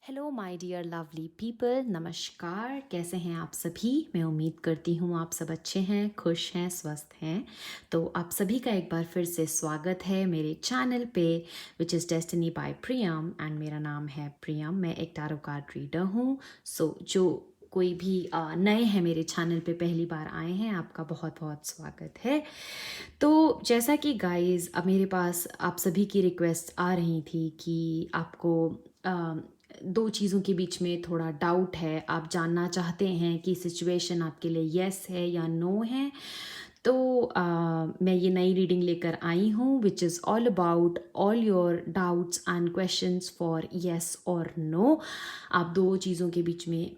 Hello my dear lovely people, नमस्कार। कैसे हैं आप सभी? मैं उम्मीद करती हूँ आप सब अच्छे हैं, खुश हैं, स्वस्थ हैं। तो आप सभी का एक बार फिर से स्वागत है मेरे चैनल पे, which is destiny by Priyam. And मेरा नाम है प्रियम। मैं एक टैरो कार्ड रीडर हूँ। सो जो कोई भी नए हैं मेरे चैनल पे, पहली बार आए हैं, आपका बहुत बहुत स्वागत है। तो जैसा कि गाइस, अब मेरे पास आप सभी की रिक्वेस्ट आ रही थी कि आपको दो चीज़ों के बीच में थोड़ा डाउट है, आप जानना चाहते हैं कि सिचुएशन आपके लिए यस है या नो है। तो मैं ये नई रीडिंग लेकर आई हूँ, which is all about all your doubts and questions for yes और नो। आप दो चीज़ों के बीच में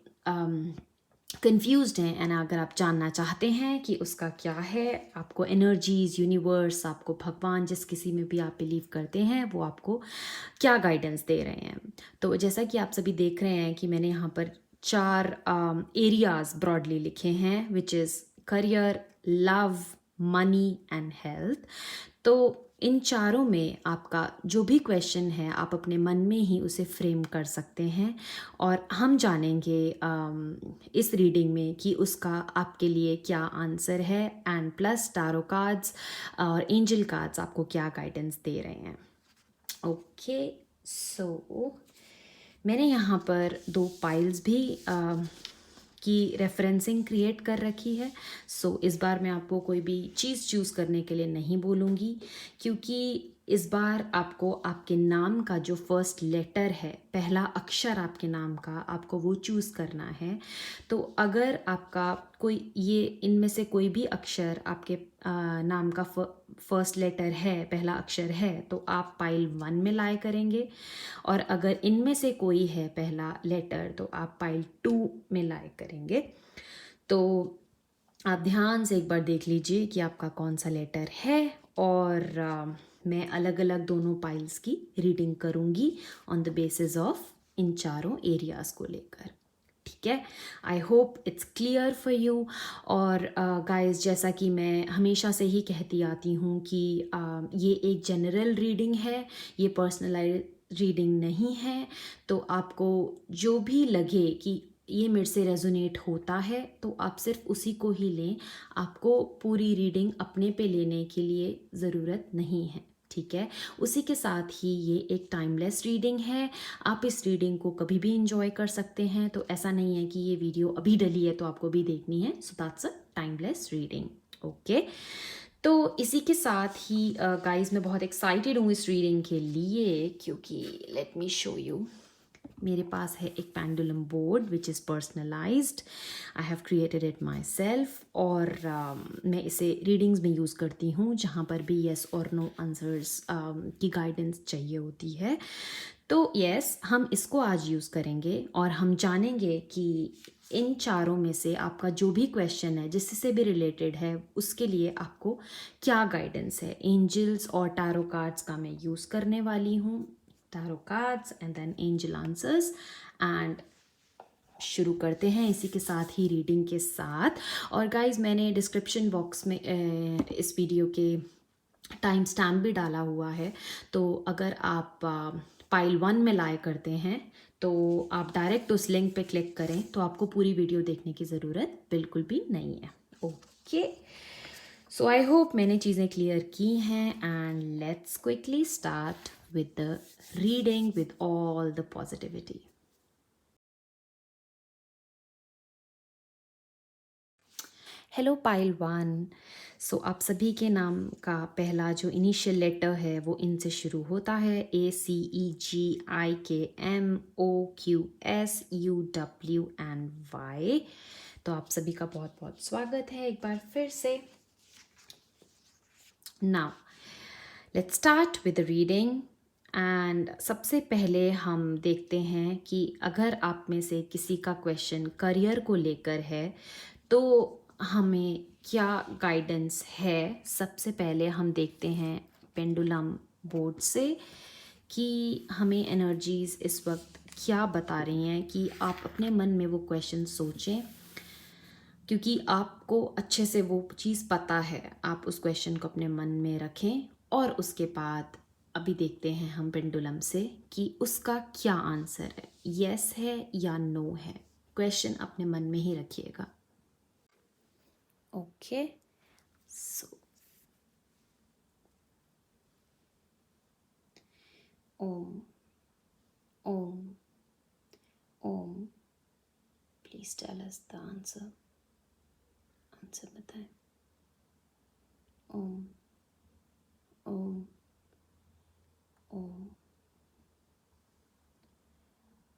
कंफ्यूज्ड हैं, एंड अगर आप जानना चाहते हैं कि उसका क्या है, आपको एनर्जीज, यूनिवर्स, आपको भगवान, जिस किसी में भी आप बिलीव करते हैं, वो आपको क्या गाइडेंस दे रहे हैं। तो जैसा कि आप सभी देख रहे हैं कि मैंने यहाँ पर चार एरियाज ब्रॉडली लिखे हैं, which is career, love, money and health. तो इन चारों में आपका जो भी क्वेश्चन है, आप अपने मन में ही उसे फ्रेम कर सकते हैं, और हम जानेंगे इस रीडिंग में कि उसका आपके लिए क्या आंसर है। एंड प्लस टारो कार्ड्स और एंजल कार्ड्स आपको क्या गाइडेंस दे रहे हैं। ओके, सो मैंने यहाँ पर दो पाइल्स भी की रेफरेंसिंग क्रिएट कर रखी है। सो इस बार मैं आपको कोई भी चीज़ चूज़ करने के लिए नहीं बोलूँगी, क्योंकि इस बार आपको आपके नाम का जो फर्स्ट लेटर है, पहला अक्षर आपके नाम का, आपको वो चूज़ करना है। तो अगर आपका कोई ये इनमें से कोई भी अक्षर आपके नाम का फर्स्ट लेटर है, पहला अक्षर है, तो आप पाइल 1 में लाए करेंगे। और अगर इनमें से कोई है पहला लेटर, तो आप पाइल 2 में लाए करेंगे। तो आप ध्यान से एक बार देख लीजिए कि आपका कौन सा लेटर है, और मैं अलग अलग दोनों पाइल्स की रीडिंग करूँगी ऑन द बेसिस ऑफ इन चारों एरियाज को लेकर। ठीक है, I hope it's clear for you. और गाइस, जैसा कि मैं हमेशा से ही कहती आती हूँ कि ये एक जनरल रीडिंग है, ये पर्सनलाइज रीडिंग नहीं है। तो आपको जो भी लगे कि ये मेरे से रेजोनेट होता है, तो आप सिर्फ उसी को ही लें। आपको पूरी रीडिंग अपने पे लेने के लिए ज़रूरत नहीं है। ठीक है, उसी के साथ ही ये एक टाइमलेस रीडिंग है। आप इस रीडिंग को कभी भी इंजॉय कर सकते हैं। तो ऐसा नहीं है कि ये वीडियो अभी डली है तो आपको भी देखनी है। So that's a timeless reading. Okay, तो इसी के साथ ही गाइस, मैं बहुत एक्साइटेड हूँ इस रीडिंग के लिए, क्योंकि लेट मी शो यू। मेरे पास है एक pendulum board which is personalised. I have created it my self, और मैं इसे रीडिंग्स में यूज़ करती हूँ जहाँ पर भी येस और नो आंसर्स की गाइडेंस चाहिए होती है। तो यस, हम इसको आज यूज़ करेंगे, और हम जानेंगे कि इन चारों में से आपका जो भी क्वेश्चन है, जिससे भी रिलेटेड है, उसके लिए आपको क्या गाइडेंस है। एंजल्स और टैरो कार्ड्स का मैं यूज़ करने वाली हूँ, tarot cards and then angel answers. And शुरू करते हैं इसी के साथ ही रीडिंग के साथ। और गाइज, मैंने डिस्क्रिप्शन बॉक्स में इस वीडियो के टाइम स्टैम्प भी डाला हुआ है। तो अगर आप पाइल 1 में लाए करते हैं, तो आप डायरेक्ट उस लिंक पे क्लिक करें, तो आपको पूरी वीडियो देखने की ज़रूरत बिल्कुल भी नहीं है। ओके, सो आई होप मैंने चीज़ें क्लियर की हैं, and let's quickly start with the reading with all the positivity. Hello pile 1। सो आप सभी के नाम का पहला जो इनिशियल लेटर है वो इनसे शुरू होता है, ACEGIKMOQSUWNY। तो आप सभी का बहुत बहुत स्वागत है एक बार फिर से। Now let's start with the reading. And सबसे पहले हम देखते हैं कि अगर आप में से किसी का क्वेश्चन करियर को लेकर है, तो हमें क्या गाइडेंस है। सबसे पहले हम देखते हैं पेंडुलम बोर्ड से कि हमें एनर्जीज इस वक्त क्या बता रही हैं, कि आप अपने मन में वो क्वेश्चन सोचें, क्योंकि आपको अच्छे से वो चीज़ पता है। आप उस क्वेश्चन को अपने मन में रखें, और उसके बाद अभी देखते हैं हम पेंडुलम से कि उसका क्या आंसर है, यस है या नो है। क्वेश्चन अपने मन में ही रखिएगा। Okay, so Om Om Om, please tell us the answer. Answer बताएं। ओम ओम ओम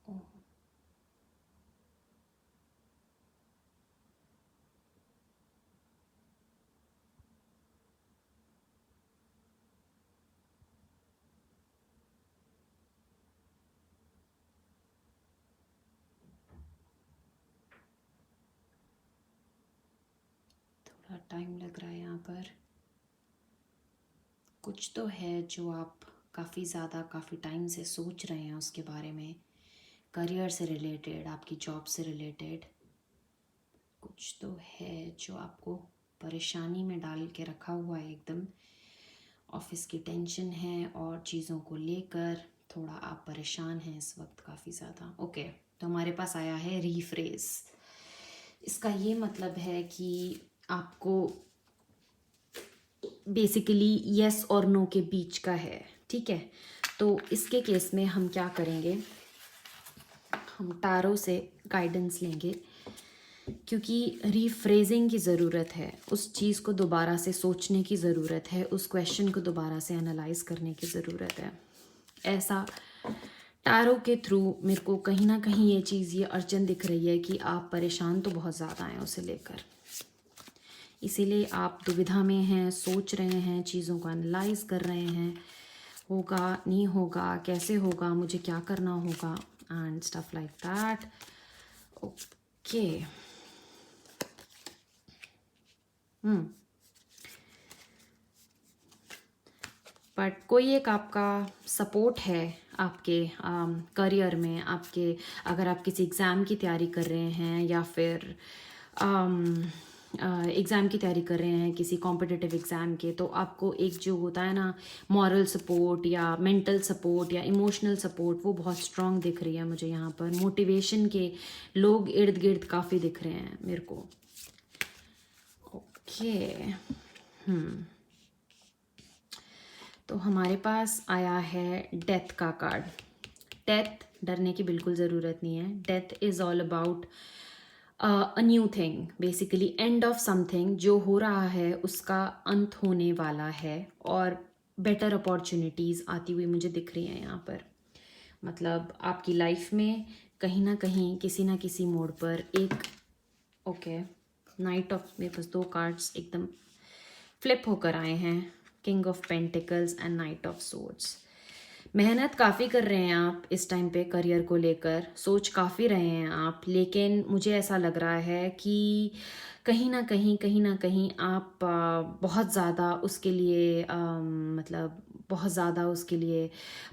ओम। थोड़ा टाइम लग रहा है यहाँ पर। कुछ तो है जो आप काफ़ी ज़्यादा काफ़ी टाइम से सोच रहे हैं उसके बारे में, करियर से रिलेटेड, आपकी जॉब से रिलेटेड। कुछ तो है जो आपको परेशानी में डाल के रखा हुआ है एकदम। ऑफिस की टेंशन है और चीज़ों को लेकर थोड़ा आप परेशान हैं इस वक्त काफ़ी ज़्यादा। ओके, तो हमारे पास आया है रीफ्रेज। इसका ये मतलब है कि आपको बेसिकली यस और नो के बीच का है, ठीक है। तो इसके केस में हम क्या करेंगे, हम टारो से गाइडेंस लेंगे, क्योंकि रीफ्रेजिंग की ज़रूरत है, उस चीज़ को दोबारा से सोचने की ज़रूरत है, उस क्वेश्चन को दोबारा से एनालाइज करने की ज़रूरत है। ऐसा टारो के थ्रू मेरे को कहीं ना कहीं ये चीज़, ये अड़चन दिख रही है कि आप परेशान तो बहुत ज़्यादा हैं उसे लेकर, इसीलिए आप दुविधा में हैं, सोच रहे हैं, चीज़ों को एनालाइज कर रहे हैं, होगा नहीं होगा, कैसे होगा, मुझे क्या करना होगा, and stuff like that. Okay, but कोई एक आपका सपोर्ट है आपके करियर में, आपके अगर आप किसी एग्ज़ाम की तैयारी कर रहे हैं या फिर एग्ज़ाम की तैयारी कर रहे हैं किसी कॉम्पिटिटिव एग्ज़ाम के, तो आपको एक जो होता है ना मॉरल सपोर्ट या मेंटल सपोर्ट या इमोशनल सपोर्ट, वो बहुत स्ट्रांग दिख रही है मुझे यहाँ पर। मोटिवेशन के लोग इर्द गिर्द काफ़ी दिख रहे हैं मेरे को। ओके, तो हमारे पास आया है डेथ का कार्ड। डेथ, डरने की बिल्कुल ज़रूरत नहीं है। Death is all about a new thing, basically end of something. जो हो रहा है उसका अंत होने वाला है और बेटर अपॉर्चुनिटीज़ आती हुई मुझे दिख रही हैं यहाँ पर। मतलब आपकी लाइफ में कहीं ना कहीं किसी ना किसी मोड़ पर एक, ओके, नाइट ऑफ, मेरे पास दो कार्ड्स एकदम फ्लिप होकर आए हैं, king of pentacles and night of swords. मेहनत काफ़ी कर रहे हैं आप इस टाइम पे करियर को लेकर, सोच काफ़ी रहे हैं आप, लेकिन मुझे ऐसा लग रहा है कि कहीं ना कहीं आप बहुत ज़्यादा उसके लिए मतलब बहुत ज़्यादा उसके लिए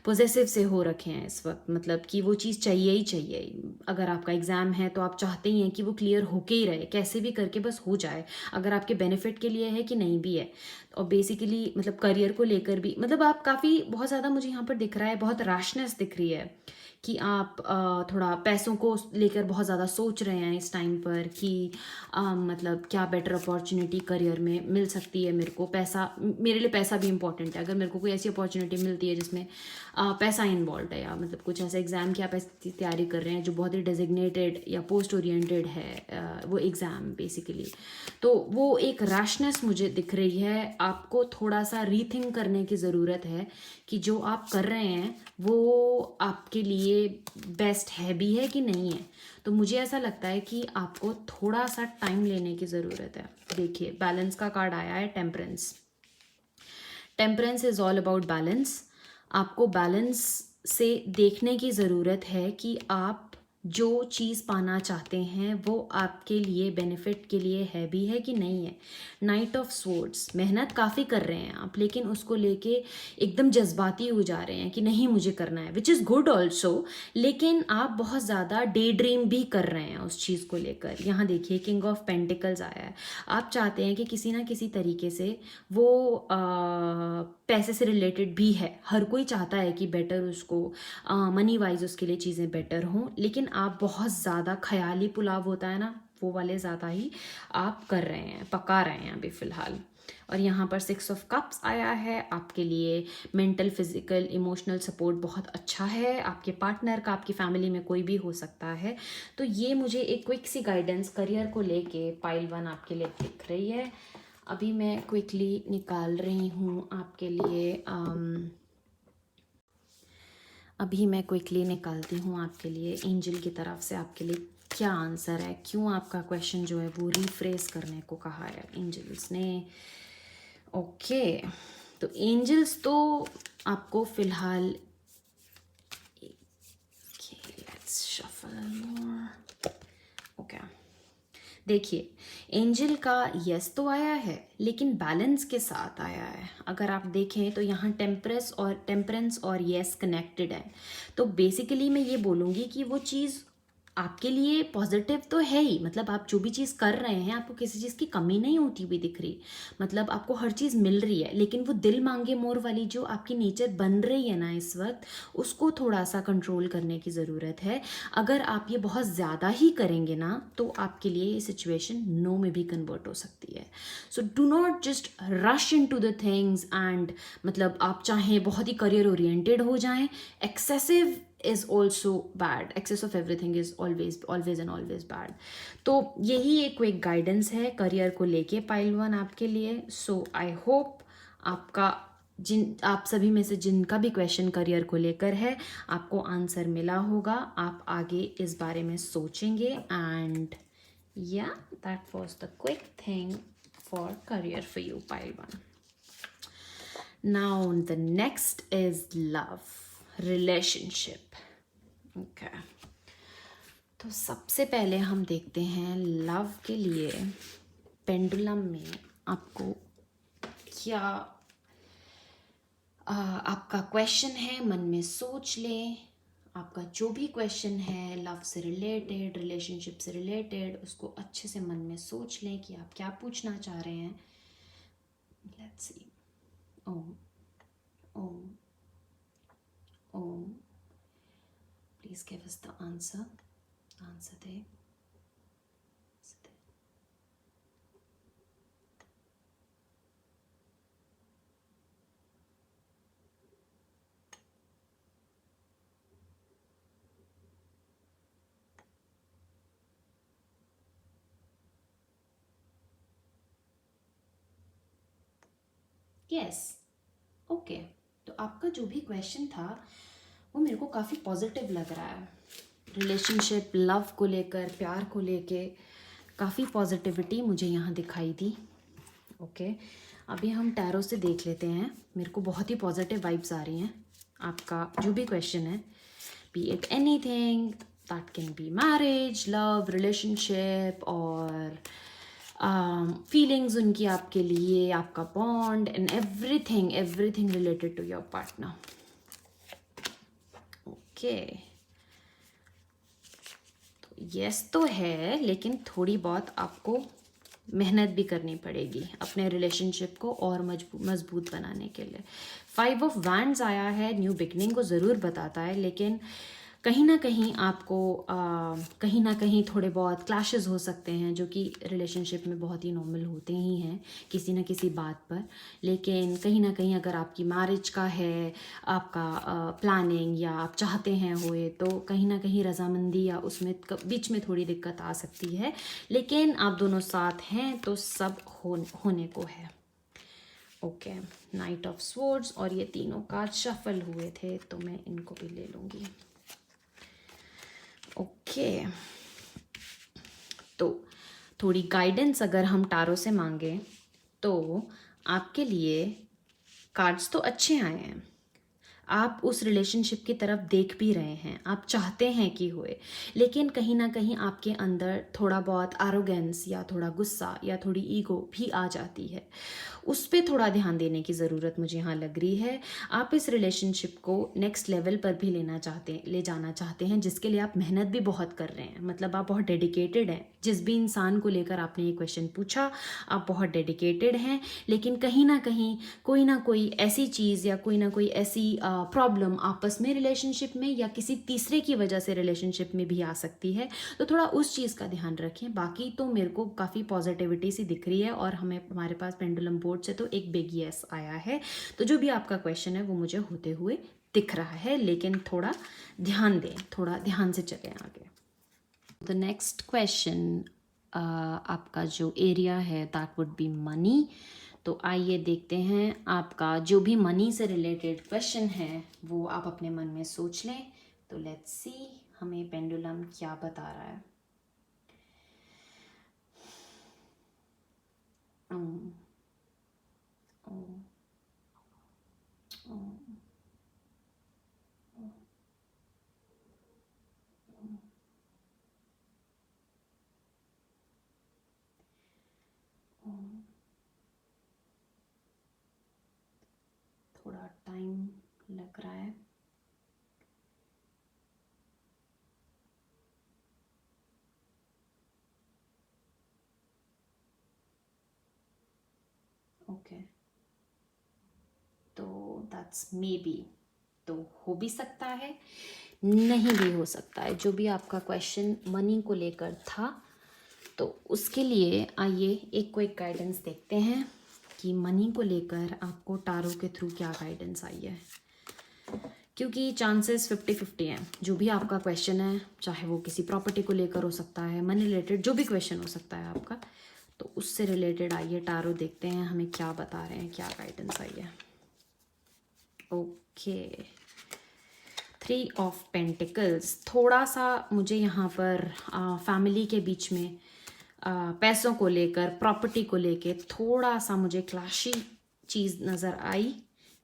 पोजेसिव से हो रखे हैं इस वक्त। मतलब कि वो चीज़ चाहिए ही चाहिए। अगर आपका एग्ज़ाम है तो आप चाहते ही हैं कि वो क्लियर होके ही रहे, कैसे भी करके बस हो जाए, अगर आपके बेनिफिट के लिए है कि नहीं भी है। और बेसिकली मतलब करियर को लेकर भी मतलब आप काफ़ी बहुत ज़्यादा, मुझे यहाँ पर दिख रहा है बहुत रैशनेस दिख रही है कि आप थोड़ा पैसों को लेकर बहुत ज़्यादा सोच रहे हैं इस टाइम पर कि मतलब क्या बेटर अपॉर्चुनिटी करियर में मिल सकती है मेरे को। पैसा, मेरे लिए पैसा भी इम्पॉर्टेंट है। अगर मेरे को कोई ऐसी अपॉर्चुनिटी मिलती है जिसमें पैसा इन्वॉल्व है, या मतलब कुछ ऐसा एग्ज़ाम की आप ऐसी तैयारी कर रहे हैं जो बहुत ही डेजिग्नेटेड या पोस्ट ओरिएंटेड है वो एग्ज़ाम बेसिकली, तो वो एक रैशनेस मुझे दिख रही है। आपको थोड़ा सा रीथिंक करने की ज़रूरत है कि जो आप कर रहे हैं वो आपके लिए बेस्ट है भी है कि नहीं है। तो मुझे ऐसा लगता है कि आपको थोड़ा सा टाइम लेने की ज़रूरत है। देखिए, बैलेंस का कार्ड आया है, temperance. Temperance is all about balance. आपको बैलेंस से देखने की ज़रूरत है कि आप जो चीज़ पाना चाहते हैं वो आपके लिए बेनिफिट के लिए है भी है कि नहीं है। नाइट ऑफ स्वॉर्ड्स, मेहनत काफ़ी कर रहे हैं आप, लेकिन उसको लेके एकदम जज्बाती हो जा रहे हैं कि नहीं मुझे करना है, विच इज़ गुड ऑल्सो, लेकिन आप बहुत ज़्यादा डे ड्रीम भी कर रहे हैं उस चीज़ को लेकर। यहाँ देखिए किंग ऑफ पेंटिकल्स आया है। आप चाहते हैं कि किसी ना किसी तरीके से वो पैसे से रिलेटेड भी है, हर कोई चाहता है कि बेटर उसको मनी वाइज उसके लिए चीज़ें बेटर हों, लेकिन आप बहुत ज़्यादा ख्याली पुलाव होता है ना, वो वाले ज़्यादा ही आप कर रहे हैं, पका रहे हैं अभी फ़िलहाल। और यहाँ पर 6 ऑफ कप्स आया है, आपके लिए मेंटल फिजिकल इमोशनल सपोर्ट बहुत अच्छा है, आपके पार्टनर का, आपकी फैमिली में कोई भी हो सकता है। तो ये मुझे एक क्विक सी गाइडेंस करियर को लेके पाइल 1 आपके लिए दिख रही है। अभी मैं क्विकली निकाल रही हूँ आपके लिए अभी मैं क्विकली निकालती हूँ आपके लिए एंजल की तरफ से आपके लिए क्या आंसर है, क्यों आपका क्वेश्चन जो है वो रिफ्रेस करने को कहा है एंजल्स ने। ओके, तो एंजल्स तो आपको फिलहाल, लेट्स शफल मोर। ओके, देखिए एंजल का यस तो आया है, लेकिन बैलेंस के साथ आया है। अगर आप देखें तो यहाँ टेम्परेंस और यस कनेक्टेड है। तो बेसिकली मैं ये बोलूँगी कि वो चीज़ आपके लिए पॉजिटिव तो है ही, मतलब आप जो भी चीज़ कर रहे हैं आपको किसी चीज़ की कमी नहीं होती हुई दिख रही, मतलब आपको हर चीज़ मिल रही है। लेकिन वो दिल मांगे मोर वाली जो आपकी नेचर बन रही है ना इस वक्त, उसको थोड़ा सा कंट्रोल करने की ज़रूरत है। अगर आप ये बहुत ज़्यादा ही करेंगे ना तो आपके लिए ये सिचुएशन नो में भी कन्वर्ट हो सकती है। So do not just rush into the things and मतलब आप चाहें बहुत ही करियर ओरिएंटेड हो जाएं, excessive is also bad, excess of everything is always and always bad। तो यही एक क्विक गाइडेंस है करियर को लेके पाइल 1 आपके लिए। सो आई होप आपका आप सभी में से जिनका भी क्वेश्चन करियर को लेकर है आपको आंसर मिला होगा, आप आगे इस बारे में सोचेंगे। एंड या that was the quick thing for career for you pile 1। Now the next is love relationship. Okay, तो सबसे पहले हम देखते हैं लव के लिए पेंडुलम में आपको क्या आपका क्वेश्चन है। मन में सोच लें, आपका जो भी क्वेश्चन है लव से रिलेटेड, रिलेशनशिप से रिलेटेड, उसको अच्छे से मन में सोच लें कि आप क्या पूछना चाह रहे हैं। Let's see. Om Om Om, please give us the answer. Answer दे। Yes, okay. तो आपका जो भी क्वेश्चन था वो मेरे को काफ़ी पॉजिटिव लग रहा है। रिलेशनशिप, लव को लेकर, प्यार को लेके काफ़ी पॉजिटिविटी मुझे यहाँ दिखाई दी। ओके, अभी हम टैरो से देख लेते हैं। मेरे को बहुत ही पॉजिटिव वाइब्स आ रही हैं। आपका जो भी क्वेश्चन है, be it anything, that can be marriage, love, relationship और फीलिंग्स उनकी आपके लिए, आपका bond and everything related to your partner. Okay, तो यस तो है, लेकिन थोड़ी बहुत आपको मेहनत भी करनी पड़ेगी अपने रिलेशनशिप को और मजबूत बनाने के लिए। 5 ऑफ वैंड्स आया है, न्यू बिगनिंग को ज़रूर बताता है, लेकिन कहीं ना कहीं आपको कहीं ना कहीं थोड़े बहुत क्लैशेस हो सकते हैं, जो कि रिलेशनशिप में बहुत ही नॉर्मल होते ही हैं किसी ना किसी बात पर। लेकिन कहीं ना कहीं अगर आपकी मैरिज का है, आपका प्लानिंग या आप चाहते हैं होए, तो कहीं ना कहीं रजामंदी या उसमें बीच में थोड़ी दिक्कत आ सकती है। लेकिन आप दोनों साथ हैं तो सब होने को है। ओके, नाइट ऑफ स्वॉर्ड्स और ये तीनों कार्ड शफल हुए थे, तो मैं इनको भी ले लूँगी। ओके, तो थोड़ी गाइडेंस अगर हम टारो से मांगे तो आपके लिए कार्ड्स तो अच्छे आए हैं, आप उस रिलेशनशिप की तरफ देख भी रहे हैं, आप चाहते हैं कि होए, लेकिन कहीं ना कहीं आपके अंदर थोड़ा बहुत आरोगेंस या थोड़ा गुस्सा या थोड़ी ईगो भी आ जाती है। उस पे थोड़ा ध्यान देने की ज़रूरत मुझे यहाँ लग रही है। आप इस रिलेशनशिप को नेक्स्ट लेवल पर भी ले जाना चाहते हैं, जिसके लिए आप मेहनत भी बहुत कर रहे हैं, मतलब आप बहुत डेडिकेटेड हैं। जिस भी इंसान को लेकर आपने ये क्वेश्चन पूछा, आप बहुत डेडिकेटेड हैं, लेकिन कहीं ना कोई ऐसी चीज़ या कोई ना कोई ऐसी प्रॉब्लम आपस में रिलेशनशिप में या किसी तीसरे की वजह से रिलेशनशिप में भी आ सकती है। तो थोड़ा उस चीज़ का ध्यान रखें। बाकी तो मेरे को काफ़ी पॉजिटिविटी सी दिख रही है, और हमारे पास पेंडुलम बोर्ड से तो एक बिग यस आया है। तो जो भी आपका क्वेश्चन है वो मुझे होते हुए दिख रहा है, लेकिन थोड़ा ध्यान दें, थोड़ा ध्यान से चलें आगे। द नेक्स्ट क्वेश्चन आपका जो एरिया है दैट वुड बी मनी। तो आइए देखते हैं, आपका जो भी मनी से रिलेटेड क्वेश्चन है वो आप अपने मन में सोच लें। तो लेट्स सी हमें पेंडुलम क्या बता रहा है। थोड़ा टाइम लग रहा है। ओके, तो दैट्स मे बी, तो हो भी सकता है, नहीं भी हो सकता है। जो भी आपका क्वेश्चन मनी को लेकर था, तो उसके लिए आइए एक क्विक गाइडेंस देखते हैं कि मनी को लेकर आपको टारो के थ्रू क्या गाइडेंस आई है। क्योंकि चांसेस 50-50 हैं। जो भी आपका क्वेश्चन है, चाहे वो किसी प्रॉपर्टी को लेकर हो सकता है, मनी रिलेटेड जो भी क्वेश्चन हो सकता है आपका, तो उससे रिलेटेड आइए टारो देखते हैं हमें क्या बता रहे हैं, क्या गाइडेंस आई है। Okay, 3 of pentacles. थोड़ा सा मुझे यहाँ पर फैमिली के बीच में पैसों को लेकर, प्रॉपर्टी को लेकर थोड़ा सा मुझे क्लैशी चीज़ नज़र आई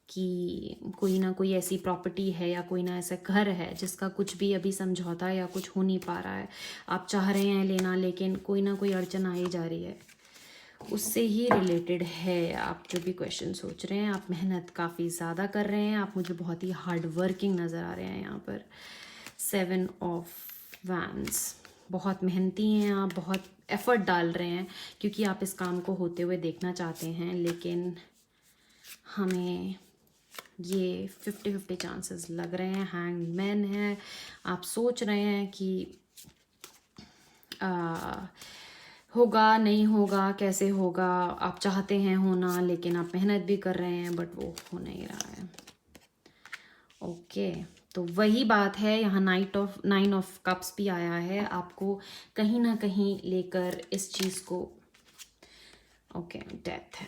कि कोई ना कोई ऐसी प्रॉपर्टी है या कोई ना ऐसा घर है जिसका कुछ भी अभी समझौता या कुछ हो नहीं पा रहा है। आप चाह रहे हैं लेना, लेकिन कोई ना कोई अड़चन आई जा रही है। उससे ही रिलेटेड है आप जो भी क्वेश्चन सोच रहे हैं। आप मेहनत काफ़ी ज़्यादा कर रहे हैं, आप मुझे बहुत ही हार्ड वर्किंग नज़र आ रहे हैं यहाँ पर। 7 ऑफ वैंड्स, बहुत मेहनती हैं आप, बहुत एफर्ट डाल रहे हैं क्योंकि आप इस काम को होते हुए देखना चाहते हैं, लेकिन हमें ये 50-50 चांसेस लग रहे हैं। हैंगमैन है, आप सोच रहे हैं कि होगा नहीं होगा, कैसे होगा, आप चाहते हैं होना, लेकिन आप मेहनत भी कर रहे हैं, बट वो हो नहीं रहा है। ओके, तो वही बात है, यहाँ 9 ऑफ कप्स भी आया है, आपको कहीं ना कहीं लेकर इस चीज़ को। ओके, डेथ है।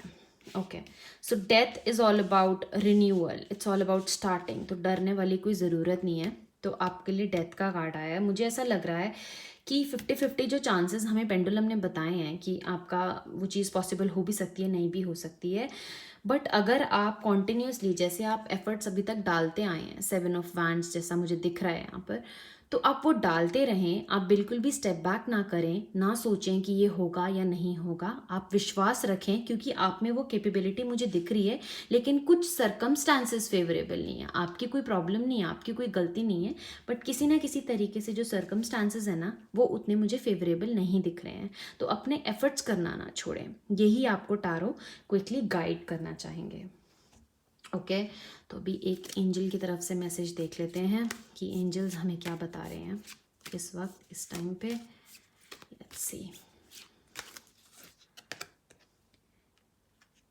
Okay, so death is all about renewal, it's all about starting. तो डरने वाली कोई ज़रूरत नहीं है। तो आपके लिए डेथ का कार्ड आया है। मुझे ऐसा लग रहा है कि 50-50 जो चांसेस हमें पेंडुलम ने बताए हैं कि आपका वो चीज़ पॉसिबल हो भी सकती है, नहीं भी हो सकती है। बट अगर आप कॉन्टिन्यूसली, जैसे आप एफर्ट्स अभी तक डालते आए हैं, 7 ऑफ वैंड्स जैसा मुझे दिख रहा है यहाँ पर, तो आप वो डालते रहें। आप बिल्कुल भी स्टेप बैक ना करें, ना सोचें कि ये होगा या नहीं होगा। आप विश्वास रखें, क्योंकि आप में वो कैपेबिलिटी मुझे दिख रही है, लेकिन कुछ सर्कमस्टांसेस फेवरेबल नहीं है। आपकी कोई प्रॉब्लम नहीं है, आपकी कोई गलती नहीं है, बट किसी ना किसी तरीके से जो सर्कमस्टांसेस है ना, वो उतने मुझे फेवरेबल नहीं दिख रहे हैं। तो अपने एफर्ट्स करना ना छोड़ें, यही आपको टारो क्विकली गाइड करना चाहेंगे। ओके, तो अभी एक एंजल की तरफ से मैसेज देख लेते हैं कि एंजल्स हमें क्या बता रहे हैं इस वक्त, इस टाइम पे। Let's see.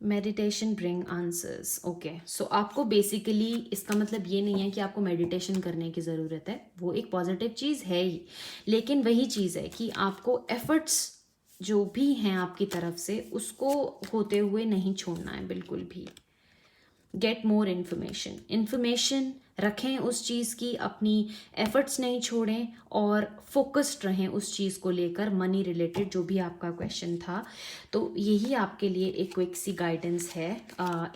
Meditation bring answers. Okay, so आपको बेसिकली इसका मतलब ये नहीं है कि आपको मेडिटेशन करने की ज़रूरत है, वो एक पॉजिटिव चीज़ है ही, लेकिन वही चीज़ है कि आपको एफर्ट्स जो भी हैं आपकी तरफ से, उसको होते हुए नहीं छोड़ना है बिल्कुल भी। गेट मोर इन्फॉर्मेशन रखें उस चीज़ की, अपनी एफर्ट्स नहीं छोड़ें और फोकस्ड रहें उस चीज़ को लेकर, मनी रिलेटेड जो भी आपका क्वेश्चन था। तो यही आपके लिए एक क्विक सी गाइडेंस है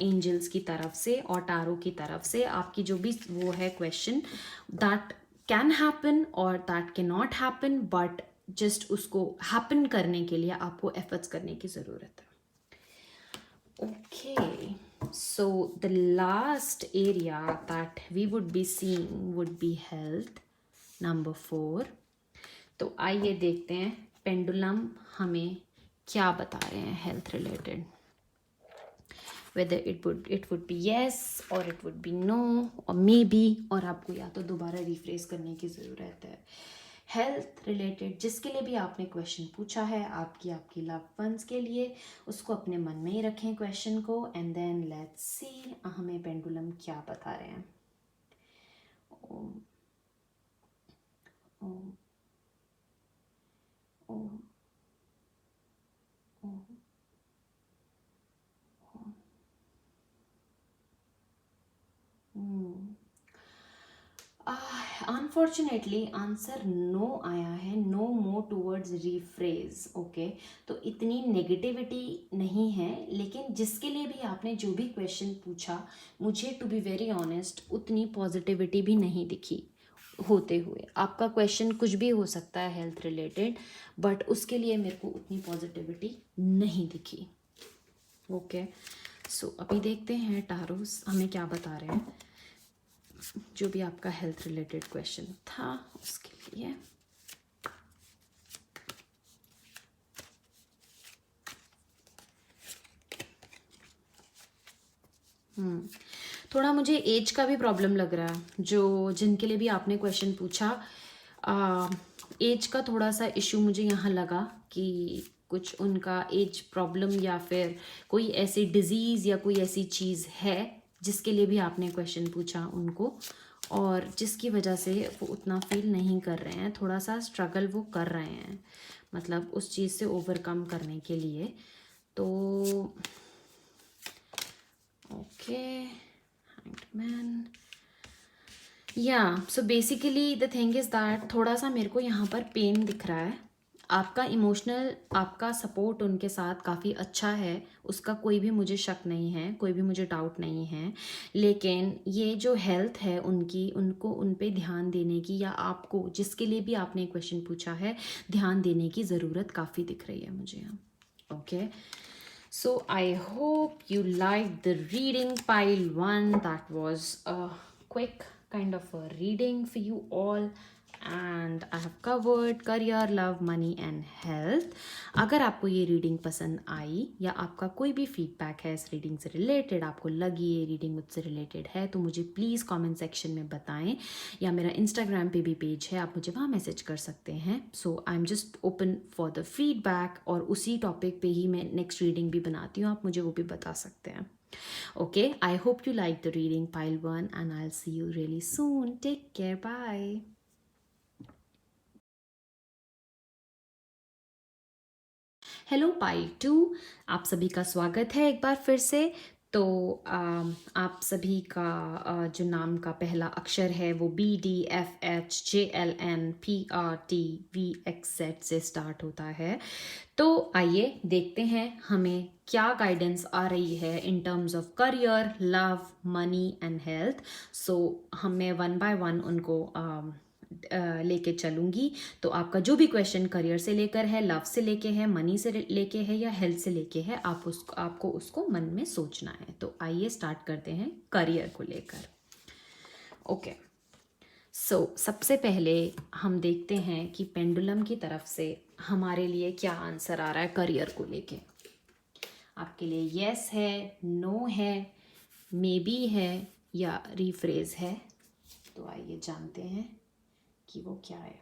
एंजल्स की तरफ से और टारो की तरफ से। आपकी जो भी वो है क्वेश्चन, दैट कैन हैपन और that can not happen, but just उसको हैपन करने के लिए आपको एफर्ट्स करने की ज़रूरत है। Okay, so the last area that we would be seeing would be health, number 4. तो आइए देखते हैं पेंडुलम हमें क्या बता रहे हैं health related. whether it would be yes or it would be no or maybe, और आपको या तो दोबारा रिफ्रेश करने की ज़रूरत है। हेल्थ रिलेटेड जिसके लिए भी आपने क्वेश्चन पूछा है, आपकी लव वंस के लिए, उसको अपने मन में ही रखें क्वेश्चन को, एंड देन लेट्स सी हमें पेंडुलम क्या बता रहे हैं। Om Om Om Om Om. Unfortunately answer no आया है, no more towards rephrase. Okay, तो इतनी नेगेटिविटी नहीं है, लेकिन जिसके लिए भी आपने जो भी क्वेश्चन पूछा, मुझे टू बी वेरी ऑनेस्ट उतनी पॉजिटिविटी भी नहीं दिखी होते हुए। आपका क्वेश्चन कुछ भी हो सकता है हेल्थ रिलेटेड, बट उसके लिए मेरे को उतनी पॉजिटिविटी नहीं दिखी। ओके, सो अभी देखते हैं टारोस हमें क्या बता रहे हैं जो भी आपका हेल्थ रिलेटेड क्वेश्चन था उसके लिए। थोड़ा मुझे एज का भी प्रॉब्लम लग रहा है, जो जिनके लिए भी आपने क्वेश्चन पूछा, एज का थोड़ा सा इशू मुझे यहाँ लगा कि कुछ उनका एज प्रॉब्लम या फिर कोई ऐसी डिजीज़ या कोई ऐसी चीज़ है जिसके लिए भी आपने क्वेश्चन पूछा उनको, और जिसकी वजह से वो उतना फील नहीं कर रहे हैं, थोड़ा सा स्ट्रगल वो कर रहे हैं, मतलब उस चीज़ से ओवरकम करने के लिए। तो ओके, हैंगमैन, या so basically the thing is that थोड़ा सा मेरे को यहाँ पर पेन दिख रहा है। आपका इमोशनल, आपका सपोर्ट उनके साथ काफ़ी अच्छा है, उसका कोई भी मुझे शक नहीं है, कोई भी मुझे डाउट नहीं है, लेकिन ये जो हेल्थ है उनकी, उनको उन पे ध्यान देने की, या आपको जिसके लिए भी आपने क्वेश्चन पूछा है, ध्यान देने की ज़रूरत काफ़ी दिख रही है मुझे यहाँ। Okay, so I hope you liked the reading pile 1. That was a quick kind of a reading for you all, and I have covered career, love, money and health. अगर आपको ये रीडिंग पसंद आई या आपका कोई भी फीडबैक है इस रीडिंग से रिलेटेड, आपको लगी ये रीडिंग मुझसे रिलेटेड है, तो मुझे प्लीज़ कमेंट सेक्शन में बताएं, या मेरा इंस्टाग्राम पे भी पेज है, आप मुझे वहाँ मैसेज कर सकते हैं। So I am just open for the feedback, और उसी टॉपिक पे ही मैं नेक्स्ट रीडिंग भी बनाती हूँ, आप मुझे वो भी बता सकते हैं। Okay, I hope you like the reading pile 1 and I will see you really soon. Take care, bye. Hello pile 2, आप सभी का स्वागत है एक बार फिर से। तो आप सभी का जो नाम का पहला अक्षर है वो BDFHJLNPRTVXZ से स्टार्ट होता है। तो आइए देखते हैं हमें क्या गाइडेंस आ रही है in terms of career, love, money and health. So हमें 1 बाय 1 उनको लेके चलूँगी। तो आपका जो भी क्वेश्चन करियर से लेकर है, लव से लेके है, मनी से लेके है या हेल्थ से लेके है, आपको उसको मन में सोचना है। तो आइए स्टार्ट करते हैं करियर को लेकर। ओके, सो सबसे पहले हम देखते हैं कि पेंडुलम की तरफ से हमारे लिए क्या आंसर आ रहा है करियर को लेके। आपके लिए यस है, नो है, मे बी है या रिफ्रेज है। तो आइए जानते हैं कि वो क्या है।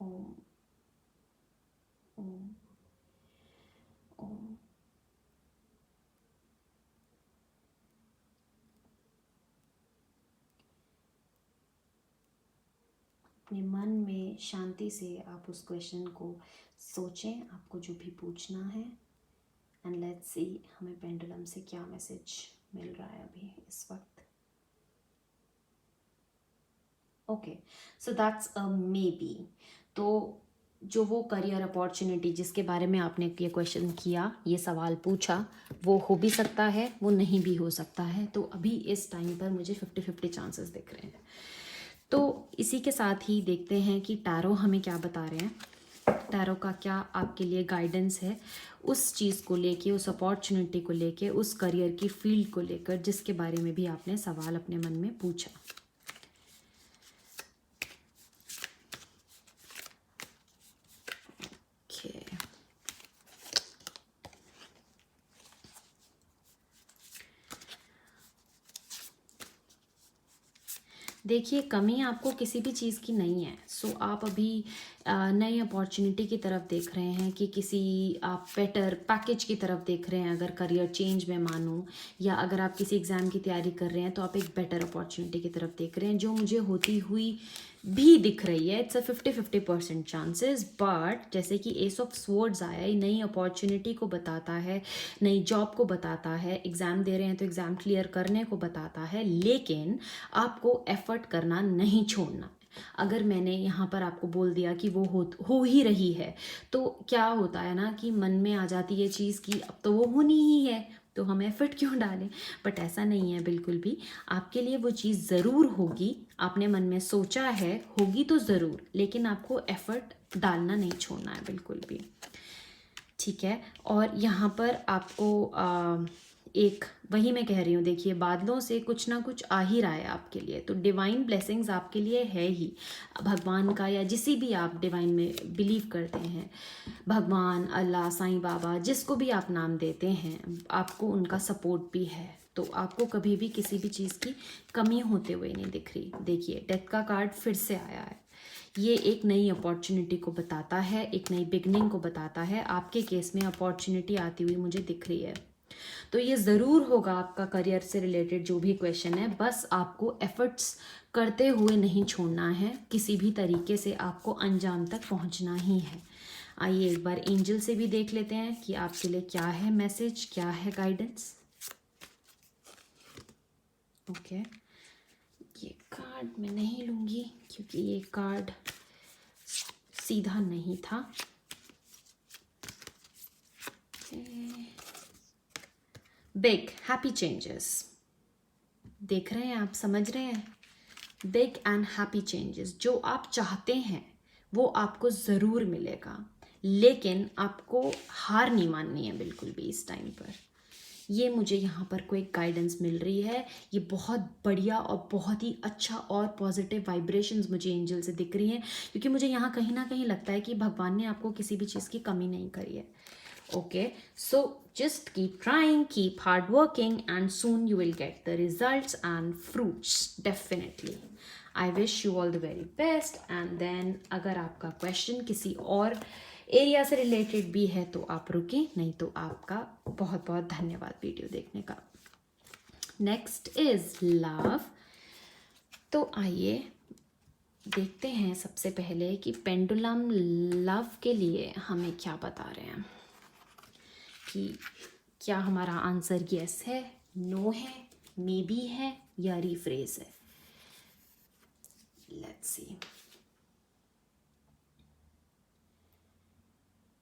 ओम ओम ओम। अपने मन में शांति से आप उस क्वेश्चन को सोचें, आपको जो भी पूछना है, एंड लेट्स सी हमें पेंडुलम से क्या मैसेज मिल रहा है अभी इस वक्त. Okay, so that's a may be. तो जो वो करियर अपॉर्चुनिटी जिसके बारे में आपने ये क्वेश्चन किया, ये सवाल पूछा, वो हो भी सकता है, वो नहीं भी हो सकता है. तो अभी इस टाइम पर मुझे 50-50 चांसेस दिख रहे हैं. तो इसी के साथ ही देखते हैं कि टैरो हमें क्या बता रहे हैं. टैरो का क्या आपके लिए गाइडेंस है उस चीज़ को लेके, उस अपॉर्चुनिटी को लेके, उस करियर की फील्ड को लेकर जिसके बारे में भी आपने सवाल अपने मन में पूछा. ओके, देखिए कमी आपको किसी भी चीज़ की नहीं है. सो आप अभी नई अपॉर्चुनिटी की तरफ देख रहे हैं कि किसी आप बेटर पैकेज की तरफ देख रहे हैं. अगर करियर चेंज में मानूं, या अगर आप किसी एग्ज़ाम की तैयारी कर रहे हैं तो आप एक बेटर अपॉर्चुनिटी की तरफ देख रहे हैं जो मुझे होती हुई भी दिख रही है. It's a 50-50% chances. बट जैसे कि एस ऑफ स्वॉर्ड्स आया, ये नई अपॉर्चुनिटी को बताता है, नई जॉब को बताता है. एग्ज़ाम दे रहे हैं तो एग्ज़ाम क्लियर करने को बताता है, लेकिन आपको एफर्ट करना नहीं छोड़ना. अगर मैंने यहाँ पर आपको बोल दिया कि वो हो ही रही है, तो क्या होता है ना कि मन में आ जाती है चीज़ कि अब तो वो होनी ही है, तो हम एफर्ट क्यों डालें. बट ऐसा नहीं है बिल्कुल भी. आपके लिए वो चीज़ ज़रूर होगी. आपने मन में सोचा है, होगी तो ज़रूर, लेकिन आपको एफर्ट डालना नहीं छोड़ना है बिल्कुल भी. ठीक है. और यहाँ पर आपको एक वही मैं कह रही हूँ, देखिए बादलों से कुछ ना कुछ आ ही रहा है आपके लिए. तो डिवाइन ब्लेसिंग्स आपके लिए है ही. भगवान का, या जिसी भी आप डिवाइन में बिलीव करते हैं, भगवान, अल्लाह, साईं बाबा, जिसको भी आप नाम देते हैं, आपको उनका सपोर्ट भी है. तो आपको कभी भी किसी भी चीज़ की कमी होते हुए नहीं दिख रही. देखिए डेथ का कार्ड फिर से आया है. ये एक नई अपॉर्चुनिटी को बताता है, एक नई बिगनिंग को बताता है. आपके केस में अपॉर्चुनिटी आती हुई मुझे दिख रही है. तो ये ज़रूर होगा आपका करियर से रिलेटेड जो भी क्वेश्चन है. बस आपको एफर्ट्स करते हुए नहीं छोड़ना है. किसी भी तरीके से आपको अंजाम तक पहुंचना ही है. आइए एक बार एंजल से भी देख लेते हैं कि आपके लिए क्या है मैसेज, क्या है गाइडेंस. ओके, ये कार्ड मैं नहीं लूँगी क्योंकि ये कार्ड सीधा नहीं था. बिग हैप्पी चेंजेस देख रहे हैं आप, समझ रहे हैं. बिग एंड हैप्पी चेंजेस जो आप चाहते हैं वो आपको ज़रूर मिलेगा, लेकिन आपको हार नहीं माननी है बिल्कुल भी इस टाइम पर. ये मुझे यहाँ पर कोई गाइडेंस मिल रही है. ये बहुत बढ़िया और बहुत ही अच्छा और पॉजिटिव वाइब्रेशंस मुझे एंजल से दिख रही हैं, क्योंकि मुझे यहाँ कहीं ना कहीं लगता है कि भगवान ने आपको किसी भी चीज़ की कमी नहीं करी है. Okay, so just keep trying, keep hard working, and soon you will get the results and fruits definitely. I wish you all the very best. And then अगर आपका क्वेश्चन किसी और एरिया से रिलेटेड भी है तो आप रुकें, नहीं तो आपका बहुत बहुत धन्यवाद वीडियो देखने का. Next is love. तो आइए देखते हैं सबसे पहले कि पेंडुलम लव के लिए हमें क्या बता रहे हैं. कि क्या हमारा आंसर यस है, नो है, मे बी है, या रिफ्रेज है. Let's see.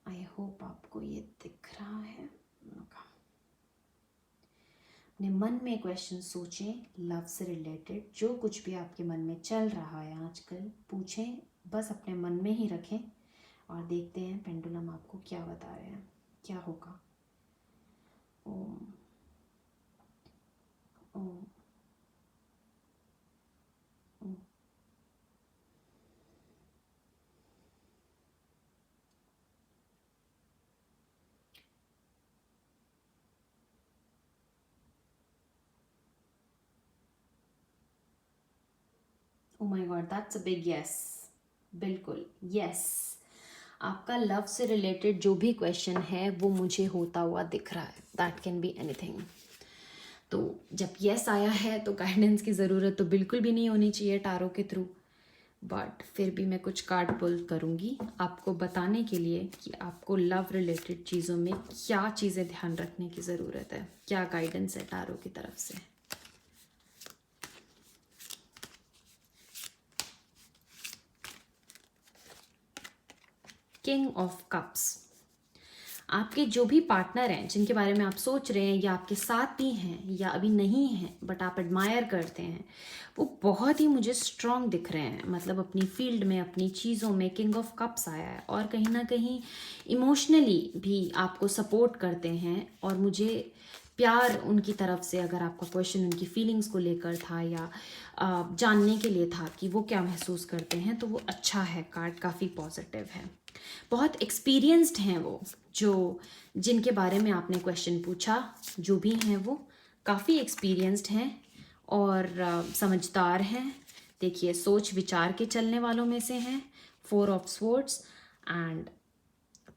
आई होप आपको ये दिख रहा है. अपने मन में क्वेश्चन सोचें, लव से रिलेटेड जो कुछ भी आपके मन में चल रहा है आजकल, पूछें, बस अपने मन में ही रखें. और देखते हैं पेंडुलम आपको क्या बता रहे हैं, क्या होगा. ओम ओम ओम. Oh my god, that's a big yes. बिल्कुल यस. आपका लव से रिलेटेड जो भी क्वेश्चन है वो मुझे होता हुआ दिख रहा है. That can be anything. तो जब यस आया है तो गाइडेंस की ज़रूरत तो बिल्कुल भी नहीं होनी चाहिए टारो के थ्रू. बट फिर भी मैं कुछ कार्ड पुल करूँगी आपको बताने के लिए कि आपको लव रिलेटेड चीज़ों में क्या चीज़ें ध्यान रखने की ज़रूरत है, क्या गाइडेंस है टैरो की तरफ से। किंग ऑफ कप्स, आपके जो भी पार्टनर हैं जिनके बारे में आप सोच रहे हैं या आपके साथ भी हैं या अभी नहीं हैं बट आप एडमायर करते हैं, वो बहुत ही मुझे स्ट्रांग दिख रहे हैं। मतलब अपनी फील्ड में, अपनी चीज़ों में किंग ऑफ कप्स आया है और कहीं ना कहीं इमोशनली भी आपको सपोर्ट करते हैं। और मुझे प्यार उनकी तरफ से, अगर आपका क्वेश्चन उनकी फीलिंग्स को लेकर था या जानने के लिए था कि वो क्या महसूस करते हैं, तो वो अच्छा है। कार्ड काफ़ी पॉजिटिव है, बहुत एक्सपीरियंस्ड हैं वो, जो जिनके बारे में आपने क्वेश्चन पूछा, जो भी हैं वो काफ़ी एक्सपीरियंस्ड हैं और समझदार हैं। देखिए, सोच विचार के चलने वालों में से हैं। 4 of swords and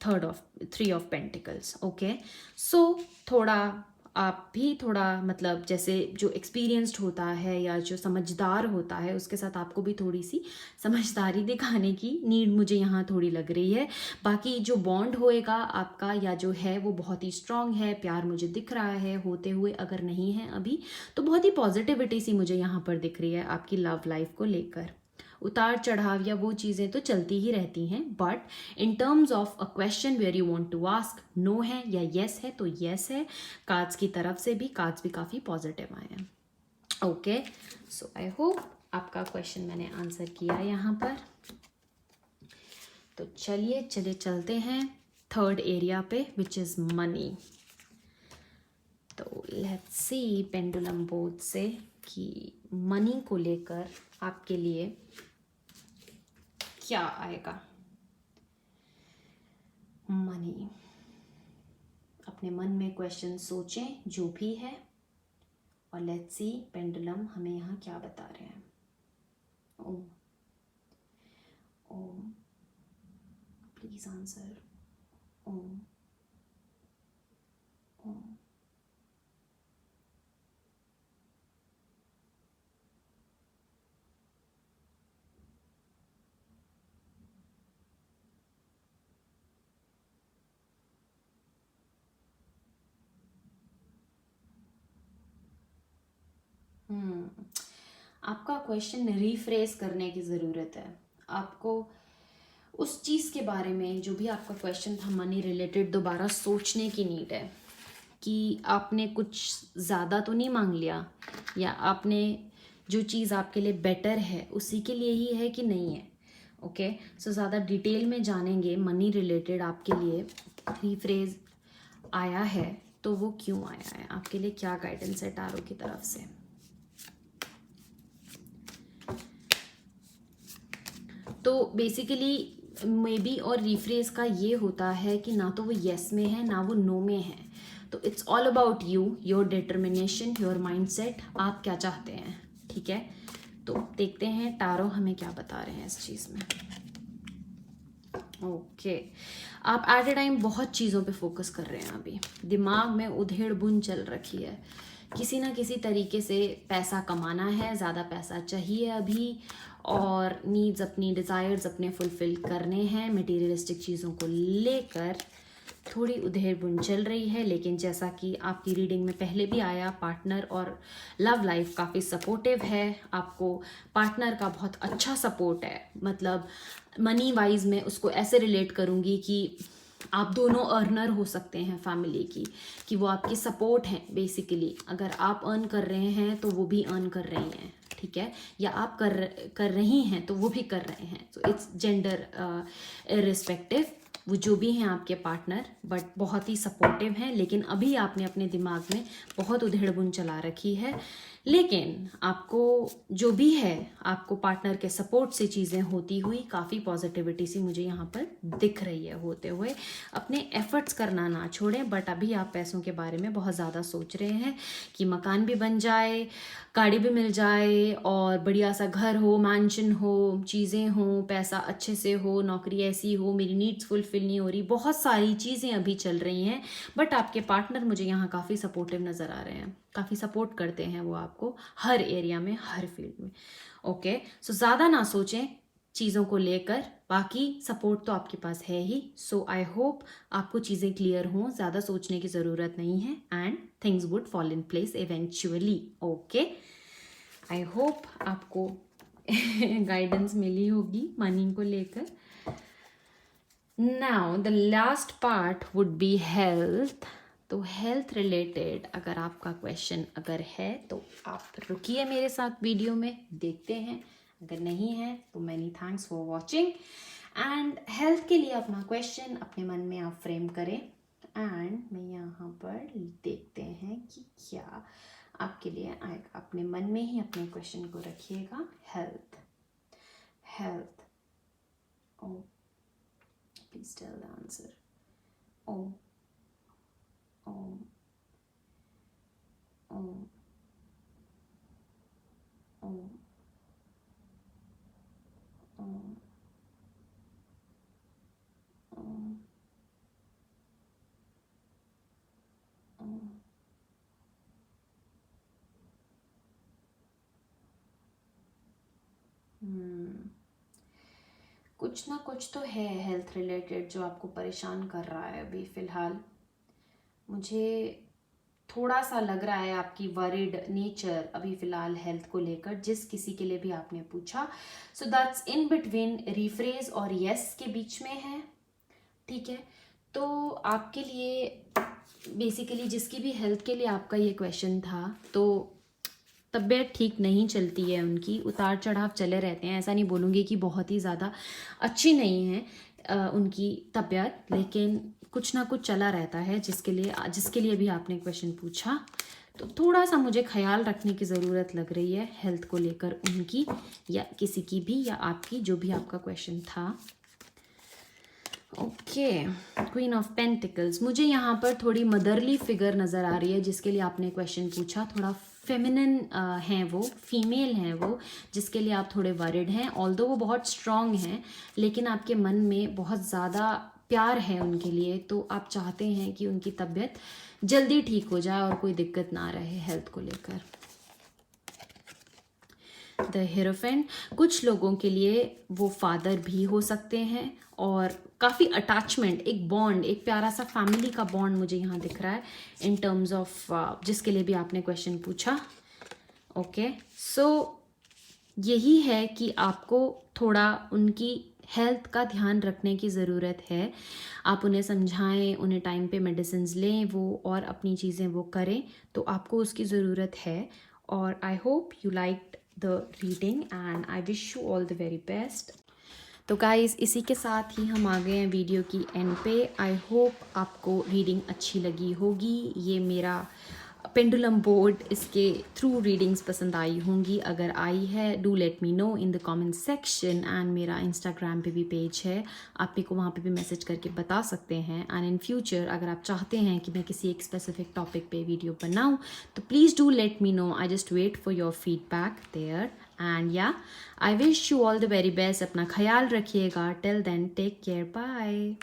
three of pentacles. Okay, so थोड़ा आप भी थोड़ा, मतलब जैसे जो एक्सपीरियंस्ड होता है या जो समझदार होता है, उसके साथ आपको भी थोड़ी सी समझदारी दिखाने की नीड मुझे यहाँ थोड़ी लग रही है। बाकी जो बॉन्ड होएगा आपका या जो है वो बहुत ही स्ट्रांग है। प्यार मुझे दिख रहा है होते हुए, अगर नहीं है अभी तो बहुत ही पॉजिटिविटी सी मुझे यहाँ पर दिख रही है आपकी लव लाइफ को लेकर। उतार चढ़ाव या वो चीज़ें तो चलती ही रहती हैं, but in terms of a question where you want to ask, no है या येस है तो येस है। कार्ड्स की तरफ से भी, कार्ड्स भी काफ़ी पॉजिटिव आए हैं। ओके, सो आई होप आपका क्वेश्चन मैंने आंसर किया यहाँ पर। तो चलिए चलते हैं थर्ड एरिया पे, विच इज़ मनी। तो लेट्स सी पेंडुलम बोर्ड से कि मनी को लेकर आपके लिए क्या आएगा। मनी, अपने मन में क्वेश्चन सोचें जो भी है, और लेट्स सी पेंडुलम हमें यहाँ क्या बता रहे हैं। Om, Om, please answer. ओम, ओम। आपका क्वेश्चन रीफ्रेज करने की ज़रूरत है। आपको उस चीज़ के बारे में, जो भी आपका क्वेश्चन था मनी रिलेटेड, दोबारा सोचने की नीड है कि आपने कुछ ज़्यादा तो नहीं मांग लिया, या आपने जो चीज़ आपके लिए बेटर है उसी के लिए ही है कि नहीं है। ओके, सो ज़्यादा डिटेल में जानेंगे मनी रिलेटेड आपके लिए रीफ्रेज आया है तो वो क्यों आया है, आपके लिए क्या गाइडेंस है टैरो की तरफ से। तो बेसिकली मे बी और रिफ्रेज का ये होता है कि ना तो वो येस में है ना वो नो में है। तो it's all about you, your determination, your mindset, आप क्या चाहते हैं। ठीक है, तो देखते हैं टैरो हमें क्या बता रहे हैं इस चीज़ में। ओके, आप एट ए टाइम बहुत चीज़ों पे फोकस कर रहे हैं। अभी दिमाग में उधेड़ बुन चल रखी है, किसी ना किसी तरीके से पैसा कमाना है, ज़्यादा पैसा चाहिए अभी, और नीड्स अपनी, डिज़ायर्स अपने फुलफिल करने हैं। मटेरियलिस्टिक चीज़ों को लेकर थोड़ी उधेड़ बुन चल रही है। लेकिन जैसा कि आपकी रीडिंग में पहले भी आया, पार्टनर और लव लाइफ काफ़ी सपोर्टिव है। आपको पार्टनर का बहुत अच्छा सपोर्ट है। मतलब मनी वाइज में उसको ऐसे रिलेट करूँगी कि आप दोनों अर्नर हो सकते हैं फैमिली की, कि वो आपकी सपोर्ट हैं बेसिकली। अगर आप अर्न कर रहे हैं तो वो भी अर्न कर रही हैं, ठीक है, या आप कर रही हैं तो वो भी कर रहे हैं। तो इट्स जेंडर इर्रिस्पेक्टिव, वो जो भी हैं आपके पार्टनर, बट बहुत ही सपोर्टिव हैं। लेकिन अभी आपने अपने दिमाग में बहुत उधेड़ बुन चला रखी है। लेकिन आपको जो भी है, आपको पार्टनर के सपोर्ट से चीज़ें होती हुई काफ़ी पॉजिटिविटी सी मुझे यहाँ पर दिख रही है होते हुए। अपने एफर्ट्स करना ना छोड़ें, बट अभी आप पैसों के बारे में बहुत ज़्यादा सोच रहे हैं कि मकान भी बन जाए, गाड़ी भी मिल जाए, और बढ़िया सा घर हो, मैंशन हो, चीज़ें हो, पैसा अच्छे से हो, नौकरी ऐसी हो, मेरी नीड्स फुलफिल नहीं हो रही, बहुत सारी चीज़ें अभी चल रही हैं। बट आपके पार्टनर मुझे यहाँ काफ़ी सपोर्टिव नज़र आ रहे हैं, काफ़ी सपोर्ट करते हैं वो आपको हर एरिया में, हर फील्ड में। ओके, सो ज़्यादा ना सोचें, चीज़ों को लेकर, बाकी सपोर्ट तो आपके पास है ही। सो आई होप आपको चीज़ें क्लियर हों, ज़्यादा सोचने की ज़रूरत नहीं है and things would fall in place eventually. Okay, I hope आपको गाइडेंस मिली होगी मनी को लेकर। Now the last part would be health. तो हेल्थ रिलेटेड अगर आपका क्वेश्चन अगर है तो आप रुकिए मेरे साथ वीडियो में, देखते हैं। अगर नहीं है तो many thanks for watching. And health के लिए अपना क्वेश्चन अपने मन में आप फ्रेम करें एंड मैं यहाँ पर देखते हैं कि क्या आपके लिए आएगा। अपने मन में ही अपने क्वेश्चन को रखिएगा। Health, health, oh please tell the answer. Om, Om, Om, Om, Om, Om, Om. कुछ ना कुछ तो है हेल्थ रिलेटेड जो आपको परेशान कर रहा है अभी फ़िलहाल। मुझे थोड़ा सा लग रहा है आपकी वरीड नेचर अभी फ़िलहाल हेल्थ को लेकर, जिस किसी के लिए भी आपने पूछा। So that's in between rephrase और यस के बीच में है, ठीक है। तो आपके लिए बेसिकली जिसकी भी हेल्थ के लिए आपका ये क्वेश्चन था, तो तबीयत ठीक नहीं चलती है उनकी, उतार चढ़ाव चले रहते हैं। ऐसा नहीं बोलूँगी कि बहुत ही ज़्यादा अच्छी नहीं है उनकी तबीयत, लेकिन कुछ ना कुछ चला रहता है जिसके लिए भी आपने क्वेश्चन पूछा। तो थोड़ा सा मुझे ख्याल रखने की ज़रूरत लग रही है हेल्थ को लेकर उनकी, या किसी की भी, या आपकी, जो भी आपका क्वेश्चन था। ओके, क्वीन ऑफ पेंटिकल्स, मुझे यहाँ पर थोड़ी मदरली फिगर नज़र आ रही है जिसके लिए आपने क्वेश्चन पूछा। थोड़ा फेमिनिन हैं वो, फीमेल हैं वो, जिसके लिए आप थोड़े वरिड हैं। ऑल्दो वो बहुत स्ट्रॉन्ग हैं, लेकिन आपके मन में बहुत ज़्यादा प्यार है उनके लिए, तो आप चाहते हैं कि उनकी तबीयत जल्दी ठीक हो जाए और कोई दिक्कत ना रहे हेल्थ को लेकर। द हीरोफेंट, कुछ लोगों के लिए वो फादर भी हो सकते हैं और काफ़ी अटैचमेंट, एक बॉन्ड, एक प्यारा सा फैमिली का बॉन्ड मुझे यहाँ दिख रहा है इन टर्म्स ऑफ जिसके लिए भी आपने क्वेश्चन पूछा। ओके, सो यही है कि आपको थोड़ा उनकी हेल्थ का ध्यान रखने की ज़रूरत है। आप उन्हें समझाएं, उन्हें टाइम पे मेडिसिन्स लें वो, और अपनी चीज़ें वो करें, तो आपको उसकी ज़रूरत है। और आई hope you liked the reading and I wish you all the very best. तो गाइज़, इसी के साथ ही हम आ गए हैं वीडियो की एंड पे। आई होप आपको रीडिंग अच्छी लगी होगी। ये मेरा पेंडुलम बोर्ड, इसके थ्रू रीडिंग्स पसंद आई होंगी। अगर आई है, do let me no in the comment section. And मेरा इंस्टाग्राम पे भी पेज है, आप मेरे को वहाँ पे भी मैसेज करके बता सकते हैं। एंड इन फ्यूचर अगर आप चाहते हैं कि मैं किसी एक स्पेसिफिक टॉपिक पे वीडियो बनाऊँ, तो please do let me know. I just wait for your feedback there. And yeah, I wish you all the very best. अपना ख्याल रखिएगा। Till then, take care, bye.